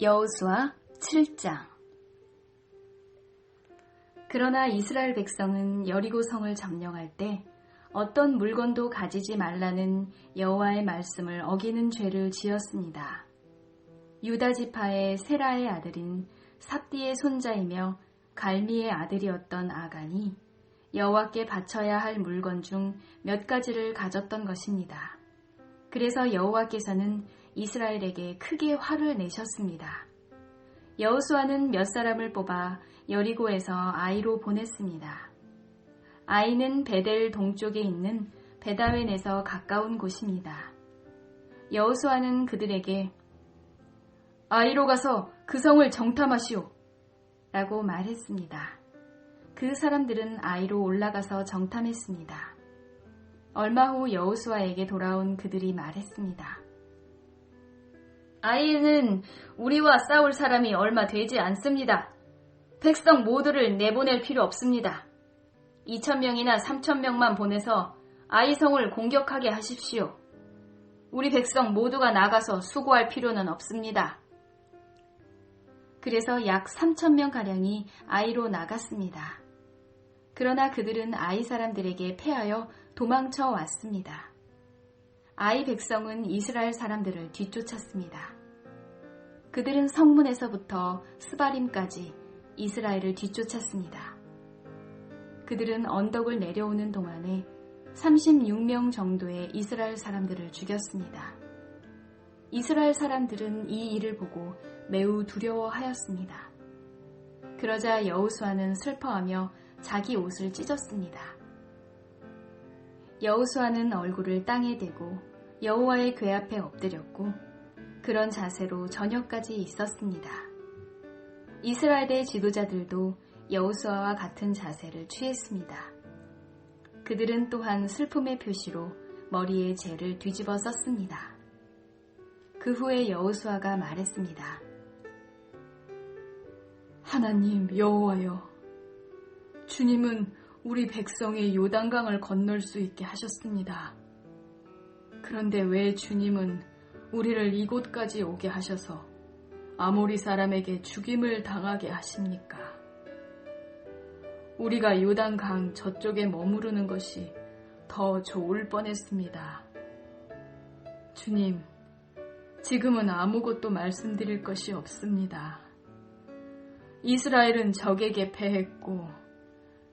여호수아 7장. 그러나 이스라엘 백성은 여리고 성을 점령할 때 어떤 물건도 가지지 말라는 여호와의 말씀을 어기는 죄를 지었습니다. 유다 지파의 세라의 아들인 삽디의 손자이며 갈미의 아들이었던 아간이 여호와께 바쳐야 할 물건 중 몇 가지를 가졌던 것입니다. 그래서 여호와께서는 이스라엘에게 크게 화를 내셨습니다. 여호수아는 몇 사람을 뽑아 여리고에서 아이로 보냈습니다. 아이는 베델 동쪽에 있는 베다웬에서 가까운 곳입니다. 여호수아는 그들에게 아이로 가서 그 성을 정탐하시오 라고 말했습니다. 그 사람들은 아이로 올라가서 정탐했습니다. 얼마 후 여호수아에게 돌아온 그들이 말했습니다. 아이는 우리와 싸울 사람이 얼마 되지 않습니다. 백성 모두를 내보낼 필요 없습니다. 2,000명이나 3,000명만 보내서 아이 성을 공격하게 하십시오. 우리 백성 모두가 나가서 수고할 필요는 없습니다. 그래서 약 3,000명가량이 아이로 나갔습니다. 그러나 그들은 아이 사람들에게 패하여 도망쳐 왔습니다. 아이 백성은 이스라엘 사람들을 뒤쫓았습니다. 그들은 성문에서부터 스바림까지 이스라엘을 뒤쫓았습니다. 그들은 언덕을 내려오는 동안에 36명 정도의 이스라엘 사람들을 죽였습니다. 이스라엘 사람들은 이 일을 보고 매우 두려워하였습니다. 그러자 여호수아는 슬퍼하며 자기 옷을 찢었습니다. 여호수아는 얼굴을 땅에 대고 여호와의 궤 앞에 엎드렸고 그런 자세로 저녁까지 있었습니다. 이스라엘의 지도자들도 여호수아와 같은 자세를 취했습니다. 그들은 또한 슬픔의 표시로 머리에 재를 뒤집어 썼습니다. 그 후에 여호수아가 말했습니다. 하나님 여호와여, 주님은 우리 백성이 요단강을 건널 수 있게 하셨습니다. 그런데 왜 주님은 우리를 이곳까지 오게 하셔서 아모리 사람에게 죽임을 당하게 하십니까? 우리가 요단강 저쪽에 머무르는 것이 더 좋을 뻔했습니다. 주님, 지금은 아무것도 말씀드릴 것이 없습니다. 이스라엘은 적에게 패했고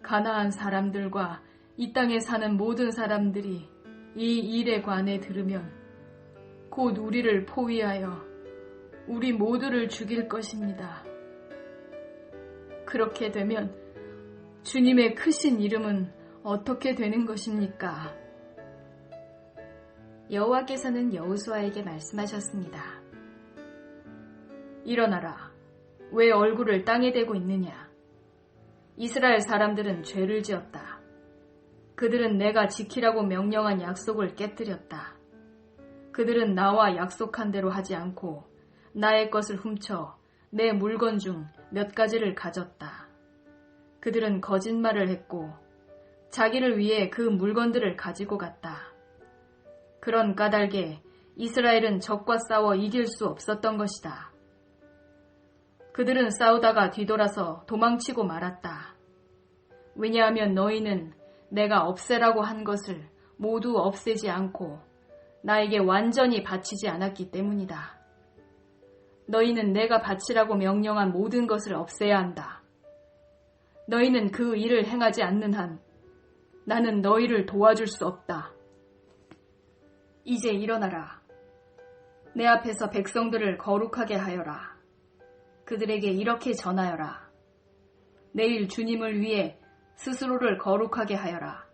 가나안 사람들과 이 땅에 사는 모든 사람들이 이 일에 관해 들으면 곧 우리를 포위하여 우리 모두를 죽일 것입니다. 그렇게 되면 주님의 크신 이름은 어떻게 되는 것입니까? 여호와께서는 여호수아에게 말씀하셨습니다. 일어나라. 왜 얼굴을 땅에 대고 있느냐? 이스라엘 사람들은 죄를 지었다. 그들은 내가 지키라고 명령한 약속을 깨뜨렸다. 그들은 나와 약속한 대로 하지 않고 나의 것을 훔쳐 내 물건 중 몇 가지를 가졌다. 그들은 거짓말을 했고 자기를 위해 그 물건들을 가지고 갔다. 그런 까닭에 이스라엘은 적과 싸워 이길 수 없었던 것이다. 그들은 싸우다가 뒤돌아서 도망치고 말았다. 왜냐하면 너희는 내가 없애라고 한 것을 모두 없애지 않고 나에게 완전히 바치지 않았기 때문이다. 너희는 내가 바치라고 명령한 모든 것을 없애야 한다. 너희는 그 일을 행하지 않는 한 나는 너희를 도와줄 수 없다. 이제 일어나라. 내 앞에서 백성들을 거룩하게 하여라. 그들에게 이렇게 전하여라. 내일 주님을 위해 스스로를 거룩하게 하여라.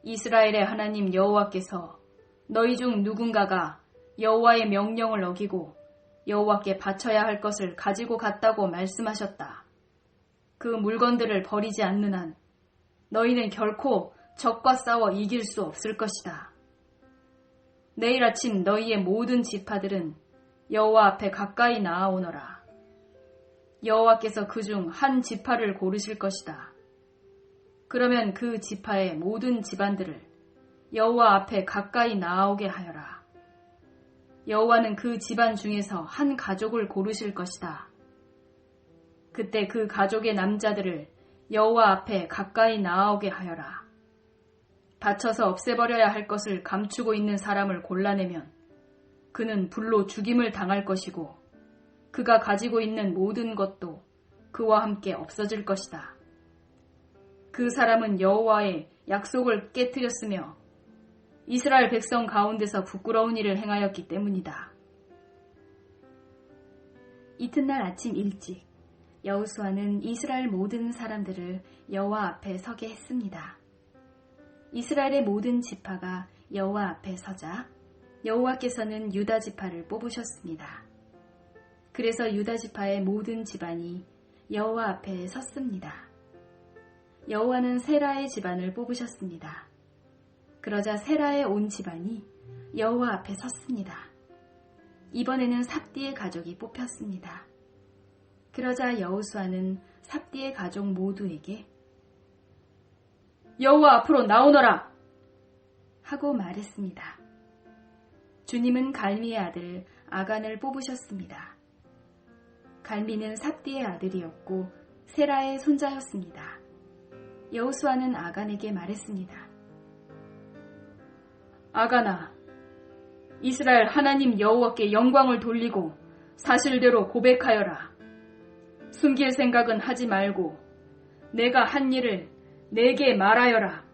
이스라엘의 하나님 여호와께서 너희 중 누군가가 여호와의 명령을 어기고 여호와께 바쳐야 할 것을 가지고 갔다고 말씀하셨다. 그 물건들을 버리지 않는 한 너희는 결코 적과 싸워 이길 수 없을 것이다. 내일 아침 너희의 모든 지파들은 여호와 앞에 가까이 나아오너라. 여호와께서 그중 한 지파를 고르실 것이다. 그러면 그 지파의 모든 집안들을 여호와 앞에 가까이 나아오게 하여라. 여호와는 그 집안 중에서 한 가족을 고르실 것이다. 그때 그 가족의 남자들을 여호와 앞에 가까이 나아오게 하여라. 다쳐서 없애버려야 할 것을 감추고 있는 사람을 골라내면 그는 불로 죽임을 당할 것이고 그가 가지고 있는 모든 것도 그와 함께 없어질 것이다. 그 사람은 여호와의 약속을 깨뜨렸으며 이스라엘 백성 가운데서 부끄러운 일을 행하였기 때문이다. 이튿날 아침 일찍 여호수아는 이스라엘 모든 사람들을 여호와 앞에 서게 했습니다. 이스라엘의 모든 지파가 여호와 앞에 서자 여호와께서는 유다 지파를 뽑으셨습니다. 그래서 유다 지파의 모든 집안이 여호와 앞에 섰습니다. 여호와는 세라의 집안을 뽑으셨습니다. 그러자 세라의 온 집안이 여호와 앞에 섰습니다. 이번에는 삽디의 가족이 뽑혔습니다. 그러자 여호수아는 삽디의 가족 모두에게 여호와 앞으로 나오너라 하고 말했습니다. 주님은 갈미의 아들 아간을 뽑으셨습니다. 갈미는 삽디의 아들이었고 세라의 손자였습니다. 여호수아는 아간에게 말했습니다. 아간아, 이스라엘 하나님 여호와께 영광을 돌리고 사실대로 고백하여라. 숨길 생각은 하지 말고 내가 한 일을 내게 말하여라.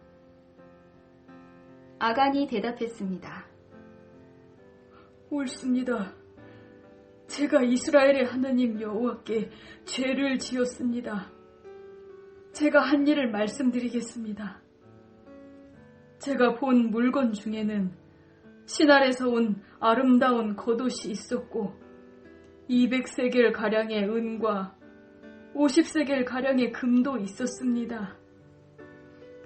아간이 대답했습니다. 옳습니다. 제가 이스라엘의 하나님 여호와께 죄를 지었습니다. 제가 한 일을 말씀드리겠습니다. 제가 본 물건 중에는 신할에서 온 아름다운 겉옷이 있었고 200세겔 가량의 은과 50세겔 가량의 금도 있었습니다.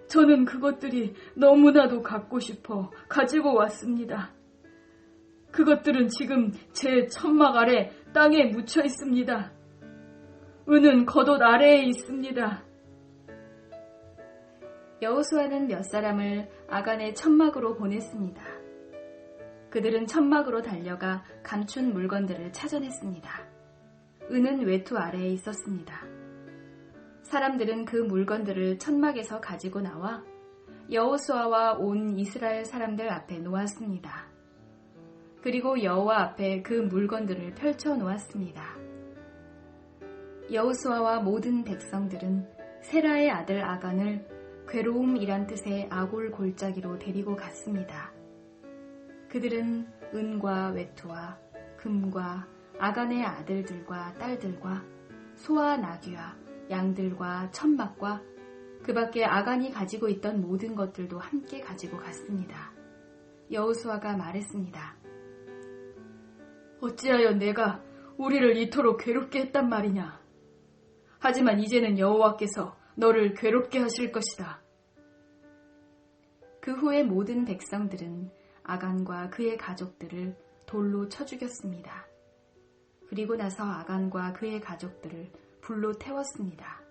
저는 그것들이 너무나도 갖고 싶어 가지고 왔습니다. 그것들은 지금 제 천막 아래 땅에 묻혀 있습니다. 은은 겉옷 아래에 있습니다. 여호수아는 몇 사람을 아간의 천막으로 보냈습니다. 그들은 천막으로 달려가 감춘 물건들을 찾아냈습니다. 은은 외투 아래에 있었습니다. 사람들은 그 물건들을 천막에서 가지고 나와 여호수아와 온 이스라엘 사람들 앞에 놓았습니다. 그리고 여호와 앞에 그 물건들을 펼쳐 놓았습니다. 여호수아와 모든 백성들은 세라의 아들 아간을 괴로움이란 뜻의 아골 골짜기로 데리고 갔습니다. 그들은 은과 외투와 금과 아간의 아들들과 딸들과 소와 나귀와 양들과 천막과 그 밖에 아간이 가지고 있던 모든 것들도 함께 가지고 갔습니다. 여호수아가 말했습니다. 어찌하여 내가 우리를 이토록 괴롭게 했단 말이냐. 하지만 이제는 여호와께서 너를 괴롭게 하실 것이다. 그 후에 모든 백성들은 아간과 그의 가족들을 돌로 쳐 죽였습니다. 그리고 나서 아간과 그의 가족들을 불로 태웠습니다.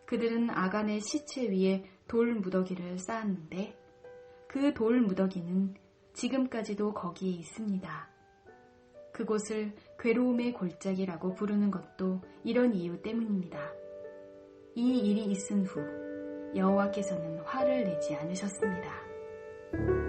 그들은 아간의 시체 위에 돌 무더기를 쌓았는데 그 돌 무더기는 지금까지도 거기에 있습니다. 그곳을 괴로움의 골짜기라고 부르는 것도 이런 이유 때문입니다. 이 일이 있은 후 여호와께서는 화를 내지 않으셨습니다.